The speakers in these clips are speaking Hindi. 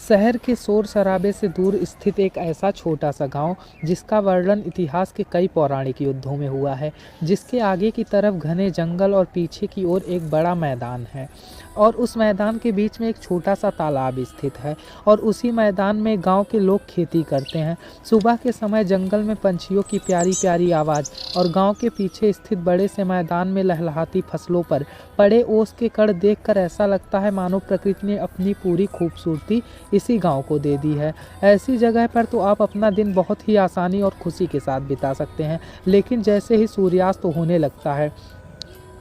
शहर के शोर शराबे से दूर स्थित एक ऐसा छोटा सा गांव जिसका वर्णन इतिहास के कई पौराणिक युद्धों में हुआ है, जिसके आगे की तरफ घने जंगल और पीछे की ओर एक बड़ा मैदान है और उस मैदान के बीच में एक छोटा सा तालाब स्थित है और उसी मैदान में गांव के लोग खेती करते हैं। सुबह के समय जंगल में पंछियों की प्यारी प्यारी आवाज़ और गांव के पीछे स्थित बड़े से मैदान में लहलहाती फसलों पर पड़े ओस के कण देखकर ऐसा लगता है मानो प्रकृति ने अपनी पूरी खूबसूरती इसी गांव को दे दी है। ऐसी जगह पर तो आप अपना दिन बहुत ही आसानी और खुशी के साथ बिता सकते हैं, लेकिन जैसे ही सूर्यास्त होने लगता है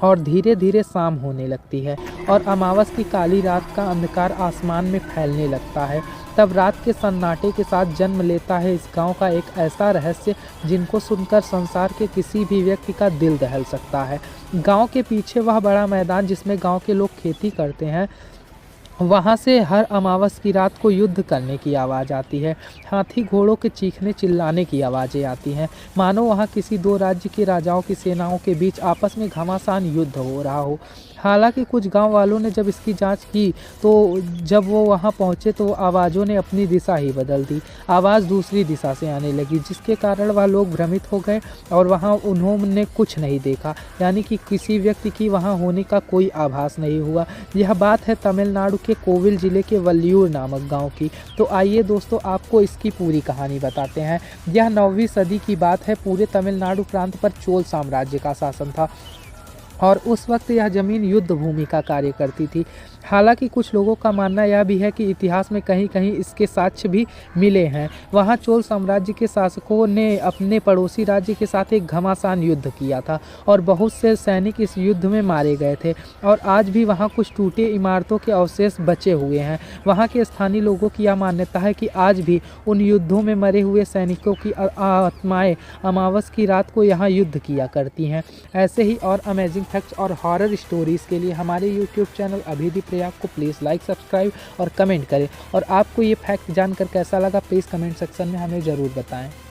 और धीरे धीरे शाम होने लगती है और अमावस की काली रात का अंधकार आसमान में फैलने लगता है, तब रात के सन्नाटे के साथ जन्म लेता है इस गांव का एक ऐसा रहस्य जिनको सुनकर संसार के किसी भी व्यक्ति का दिल दहल सकता है। गांव के पीछे वह बड़ा मैदान जिसमें गांव के लोग खेती करते हैं, वहाँ से हर अमावस की रात को युद्ध करने की आवाज़ आती है। हाथी घोड़ों के चीखने चिल्लाने की आवाज़ें आती हैं, मानो वहाँ किसी दो राज्य के राजाओं की सेनाओं के बीच आपस में घमासान युद्ध हो रहा हो। हालांकि कुछ गांव वालों ने जब इसकी जांच की तो जब वो वहां पहुंचे तो आवाज़ों ने अपनी दिशा ही बदल दी। आवाज़ दूसरी दिशा से आने लगी, जिसके कारण वह लोग भ्रमित हो गए और वहां उन्होंने कुछ नहीं देखा, यानी कि किसी व्यक्ति की वहां होने का कोई आभास नहीं हुआ। यह बात है तमिलनाडु के कोविल जिले के वल्लियूर नामक गाँव की। तो आइए दोस्तों, आपको इसकी पूरी कहानी बताते हैं। यह 9वीं सदी की बात है। पूरे तमिलनाडु प्रांत पर चोल साम्राज्य का शासन था और उस वक्त यह ज़मीन युद्ध भूमि का कार्य करती थी। हालांकि कुछ लोगों का मानना यह भी है कि इतिहास में कहीं कहीं इसके साक्ष्य भी मिले हैं। वहाँ चोल साम्राज्य के शासकों ने अपने पड़ोसी राज्य के साथ एक घमासान युद्ध किया था और बहुत से सैनिक इस युद्ध में मारे गए थे और आज भी वहाँ कुछ टूटे इमारतों के अवशेष बचे हुए हैं। वहाँ के स्थानीय लोगों की यह मान्यता है कि आज भी उन युद्धों में मरे हुए सैनिकों की आत्माएं अमावस की रात को यहाँ युद्ध किया करती हैं। ऐसे ही और अमेजिंग फैक्ट्स और हॉरर स्टोरीज़ के लिए हमारे यूट्यूब चैनल अभी प्रयाग को प्लीज़ लाइक, सब्सक्राइब और कमेंट करें। और आपको ये फैक्ट जानकर कैसा लगा प्लीज़ कमेंट सेक्शन में हमें ज़रूर बताएं।